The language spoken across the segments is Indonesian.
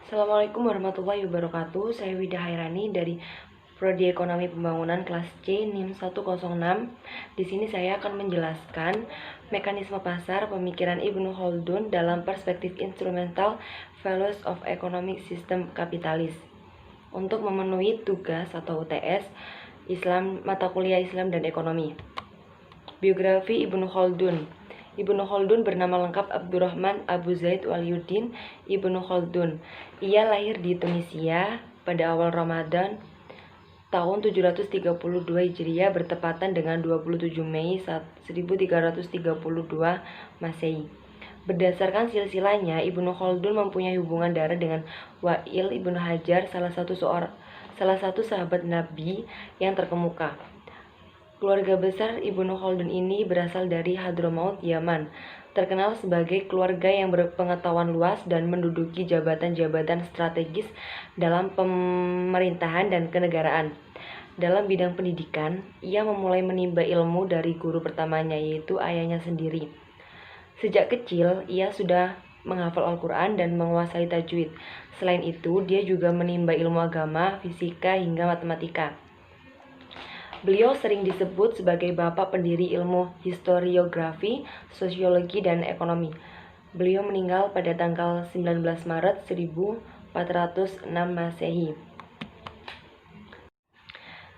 Assalamualaikum warahmatullahi wabarakatuh. Saya Wida Hairani dari Prodi Ekonomi Pembangunan kelas C NIM 106. Di sini saya akan menjelaskan mekanisme pasar pemikiran Ibnu Khaldun dalam perspektif instrumental values of economic system kapitalis. Untuk memenuhi tugas atau UTS Islam, mata kuliah Islam dan Ekonomi. Biografi Ibnu Khaldun. Ibnu Khaldun bernama lengkap Abdurrahman Abu Zaid Walyuddin Ibnu Khaldun. Ia lahir di Tunisia pada awal Ramadan tahun 732 Hijriah bertepatan dengan 27 Mei 1332 Masehi. Berdasarkan silsilahnya, Ibnu Khaldun mempunyai hubungan darah dengan Wa'il Ibnu Hajar, salah satu sahabat Nabi yang terkemuka. Keluarga besar Ibnu Khaldun ini berasal dari Hadramaut, Yaman, terkenal sebagai keluarga yang berpengetahuan luas dan menduduki jabatan-jabatan strategis dalam pemerintahan dan kenegaraan. Dalam bidang pendidikan, ia memulai menimba ilmu dari guru pertamanya, yaitu ayahnya sendiri. Sejak kecil, ia sudah menghafal Al-Quran dan menguasai tajwid. Selain itu, dia juga menimba ilmu agama, fisika, hingga matematika. Beliau sering disebut sebagai bapak pendiri ilmu historiografi, sosiologi, dan ekonomi. Beliau meninggal pada tanggal 19 Maret 1406 Masehi.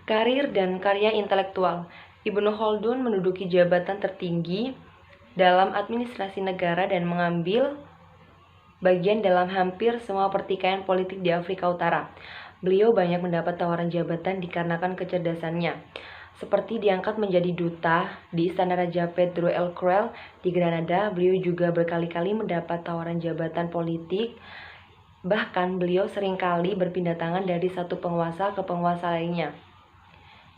Karir dan karya intelektual. Ibnu Khaldun menduduki jabatan tertinggi dalam administrasi negara dan mengambil bagian dalam hampir semua pertikaian politik di Afrika Utara. Beliau banyak mendapat tawaran jabatan dikarenakan kecerdasannya, seperti diangkat menjadi duta di Istana Raja Pedro el Cruel di Granada. Beliau juga berkali-kali mendapat tawaran jabatan politik. Bahkan beliau seringkali berpindah tangan dari satu penguasa ke penguasa lainnya.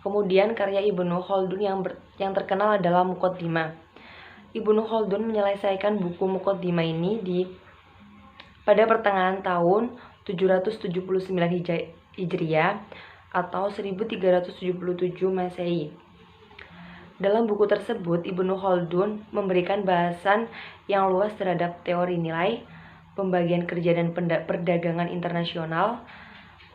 Kemudian karya Ibnu Khaldun yang terkenal adalah Muqaddimah. Ibnu Khaldun menyelesaikan buku Muqaddimah ini pada pertengahan tahun 779 Hijriah atau 1377 Masehi. Dalam buku tersebut, Ibnu Khaldun memberikan bahasan yang luas terhadap teori nilai, pembagian kerja dan perdagangan internasional,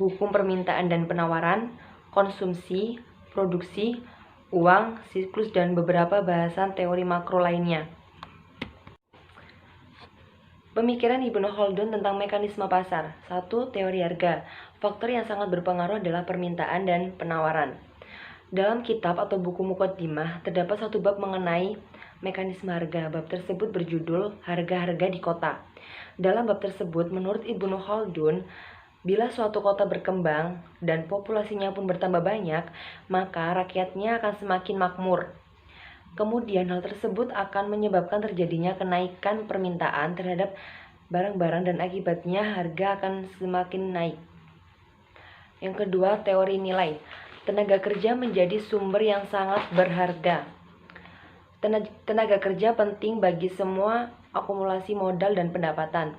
hukum permintaan dan penawaran, konsumsi, produksi, uang, siklus, dan beberapa bahasan teori makro lainnya. Pemikiran Ibnu Khaldun tentang mekanisme pasar. 1. Teori harga. Faktor yang sangat berpengaruh adalah permintaan dan penawaran. Dalam kitab atau buku Muqaddimah terdapat satu bab mengenai mekanisme harga. Bab tersebut berjudul Harga-harga di Kota. Dalam bab tersebut, menurut Ibnu Khaldun, bila suatu kota berkembang dan populasinya pun bertambah banyak, maka rakyatnya akan semakin makmur. Kemudian hal tersebut akan menyebabkan terjadinya kenaikan permintaan terhadap barang-barang dan akibatnya harga akan semakin naik. Yang kedua, teori nilai. Tenaga kerja menjadi sumber yang sangat berharga. Tenaga kerja penting bagi semua akumulasi modal dan pendapatan.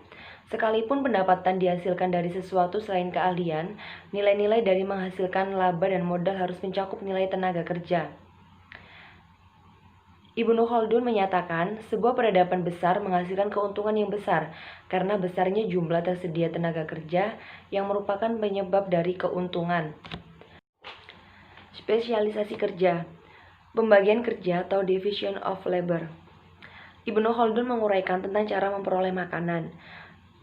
Sekalipun pendapatan dihasilkan dari sesuatu selain keahlian, nilai-nilai dari menghasilkan laba dan modal harus mencakup nilai tenaga kerja. Ibnu Khaldun menyatakan, sebuah peradaban besar menghasilkan keuntungan yang besar karena besarnya jumlah tersedia tenaga kerja yang merupakan penyebab dari keuntungan. Spesialisasi kerja. Pembagian kerja atau division of labor. Ibnu Khaldun menguraikan tentang cara memperoleh makanan.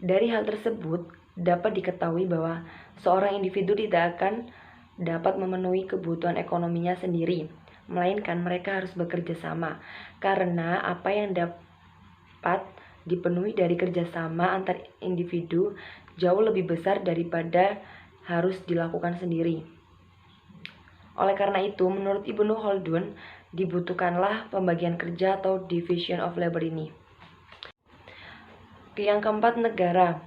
Dari hal tersebut, dapat diketahui bahwa seorang individu tidak akan dapat memenuhi kebutuhan ekonominya sendiri, melainkan mereka harus bekerja sama, karena apa yang dapat dipenuhi dari kerjasama antar individu jauh lebih besar daripada harus dilakukan sendiri. Oleh karena itu, menurut Ibnu Khaldun, dibutuhkanlah pembagian kerja atau division of labor ini. Yang keempat, negara.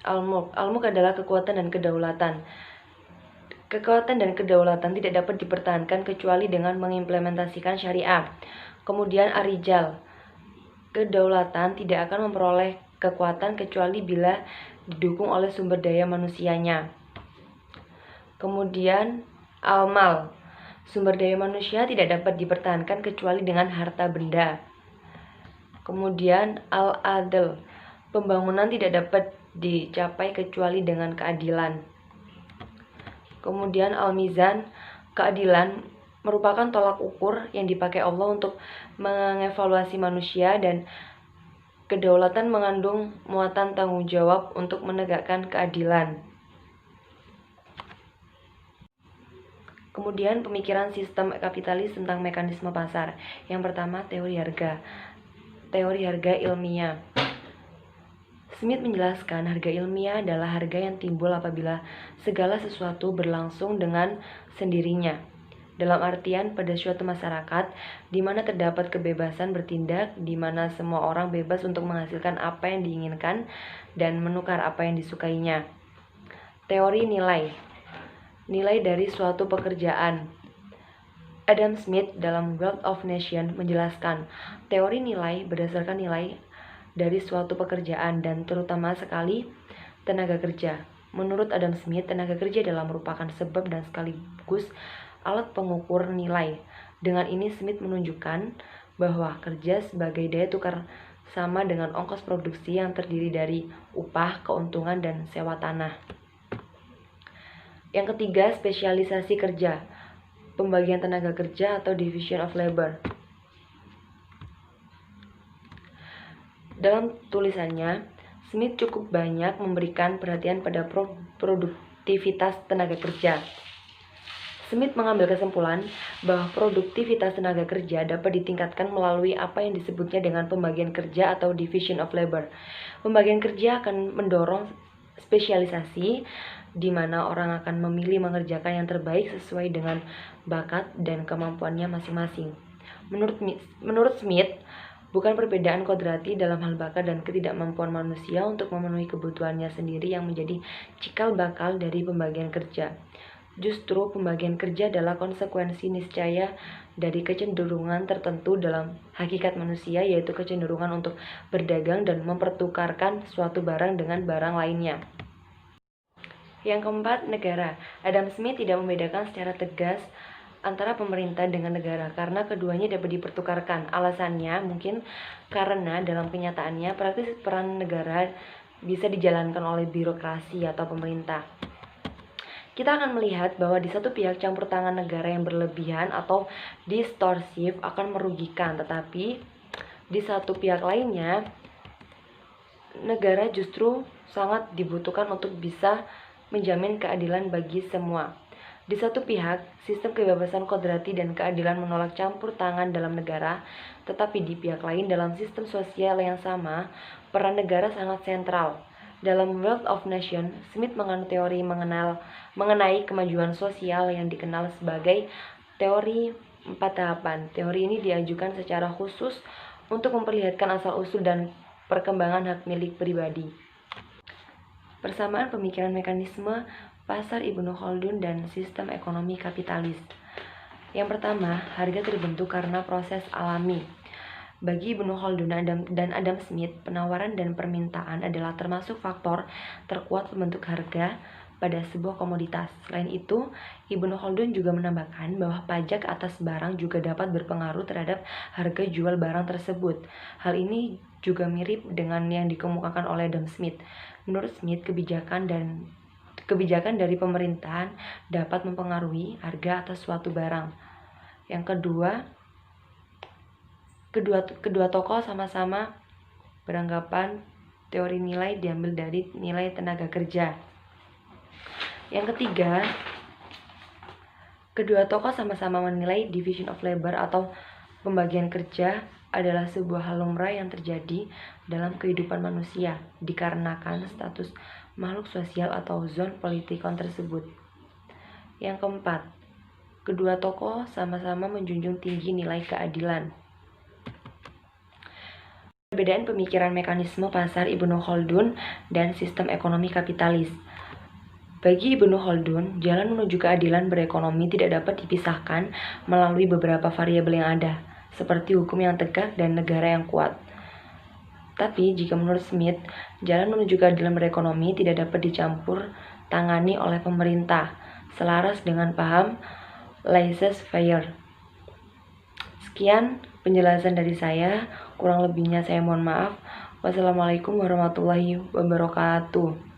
Al-Mulk. Al-Mulk adalah kekuatan dan kedaulatan. Kekuatan dan kedaulatan tidak dapat dipertahankan kecuali dengan mengimplementasikan syariah. Kemudian Ar-Rijal. Kedaulatan tidak akan memperoleh kekuatan kecuali bila didukung oleh sumber daya manusianya. Kemudian Al-Mal. Sumber daya manusia tidak dapat dipertahankan kecuali dengan harta benda. Kemudian Al-Adl. Pembangunan tidak dapat dicapai kecuali dengan keadilan. Kemudian Al-Mizan, keadilan merupakan tolak ukur yang dipakai Allah untuk mengevaluasi manusia, dan kedaulatan mengandung muatan tanggung jawab untuk menegakkan keadilan. Kemudian pemikiran sistem kapitalis tentang mekanisme pasar. Yang pertama, teori harga. Teori harga ilmiah. Smith menjelaskan harga ilmiah adalah harga yang timbul apabila segala sesuatu berlangsung dengan sendirinya. Dalam artian pada suatu masyarakat di mana terdapat kebebasan bertindak, di mana semua orang bebas untuk menghasilkan apa yang diinginkan dan menukar apa yang disukainya. Teori nilai. Nilai dari suatu pekerjaan. Adam Smith dalam Wealth of Nations menjelaskan, teori nilai berdasarkan nilai dari suatu pekerjaan dan terutama sekali tenaga kerja. Menurut Adam Smith, tenaga kerja adalah merupakan sebab dan sekaligus alat pengukur nilai. Dengan ini Smith menunjukkan bahwa kerja sebagai daya tukar sama dengan ongkos produksi yang terdiri dari upah, keuntungan, dan sewa tanah. Yang ketiga, spesialisasi kerja. Pembagian tenaga kerja atau division of labor. Dalam tulisannya, Smith cukup banyak memberikan perhatian pada produktivitas tenaga kerja. Smith mengambil kesimpulan bahwa produktivitas tenaga kerja dapat ditingkatkan melalui apa yang disebutnya dengan pembagian kerja atau division of labor. Pembagian kerja akan mendorong spesialisasi, di mana orang akan memilih mengerjakan yang terbaik sesuai dengan bakat dan kemampuannya masing-masing. Menurut Smith, bukan perbedaan kodrati dalam hal bakat dan ketidakmampuan manusia untuk memenuhi kebutuhannya sendiri yang menjadi cikal bakal dari pembagian kerja. Justru pembagian kerja adalah konsekuensi niscaya dari kecenderungan tertentu dalam hakikat manusia, yaitu kecenderungan untuk berdagang dan mempertukarkan suatu barang dengan barang lainnya. Yang keempat, negara. Adam Smith tidak membedakan secara tegas antara pemerintah dengan negara karena keduanya dapat dipertukarkan. Alasannya mungkin karena dalam kenyataannya praktis peran negara bisa dijalankan oleh birokrasi atau pemerintah. Kita akan melihat bahwa di satu pihak campur tangan negara yang berlebihan atau distorsif akan merugikan, tetapi di satu pihak lainnya negara justru sangat dibutuhkan untuk bisa menjamin keadilan bagi semua. Di satu pihak, sistem kebebasan kodrati dan keadilan menolak campur tangan dalam negara, tetapi di pihak lain dalam sistem sosial yang sama, peran negara sangat sentral. Dalam Wealth of Nations, Smith menganut teori mengenai kemajuan sosial yang dikenal sebagai teori 4 tahapan. Teori ini diajukan secara khusus untuk memperlihatkan asal-usul dan perkembangan hak milik pribadi. Persamaan pemikiran mekanisme pasar Ibnu Khaldun dan sistem ekonomi kapitalis. Yang pertama, harga terbentuk karena proses alami. Bagi Ibnu Khaldun dan Adam Smith, penawaran dan permintaan adalah termasuk faktor terkuat pembentuk harga pada sebuah komoditas. Selain itu, Ibnu Khaldun juga menambahkan bahwa pajak atas barang juga dapat berpengaruh terhadap harga jual barang tersebut. Hal ini juga mirip dengan yang dikemukakan oleh Adam Smith. Menurut Smith, kebijakan dari pemerintahan dapat mempengaruhi harga atas suatu barang. Yang kedua tokoh sama-sama beranggapan teori nilai diambil dari nilai tenaga kerja. Yang ketiga, kedua tokoh sama-sama menilai division of labor atau pembagian kerja adalah sebuah hal lumrah yang terjadi dalam kehidupan manusia dikarenakan status makhluk sosial atau zon politikon tersebut. Yang keempat, kedua tokoh sama-sama menjunjung tinggi nilai keadilan. Perbedaan pemikiran mekanisme pasar Ibnu Khaldun dan sistem ekonomi kapitalis. Bagi Ibnu Khaldun, jalan menuju keadilan berekonomi tidak dapat dipisahkan melalui beberapa variabel yang ada, seperti hukum yang tegak dan negara yang kuat. Tapi jika menurut Smith, jalan menuju keadilan berekonomi tidak dapat dicampur tangani oleh pemerintah, selaras dengan paham laissez-faire. Sekian penjelasan dari saya, kurang lebihnya saya mohon maaf. Wassalamualaikum warahmatullahi wabarakatuh.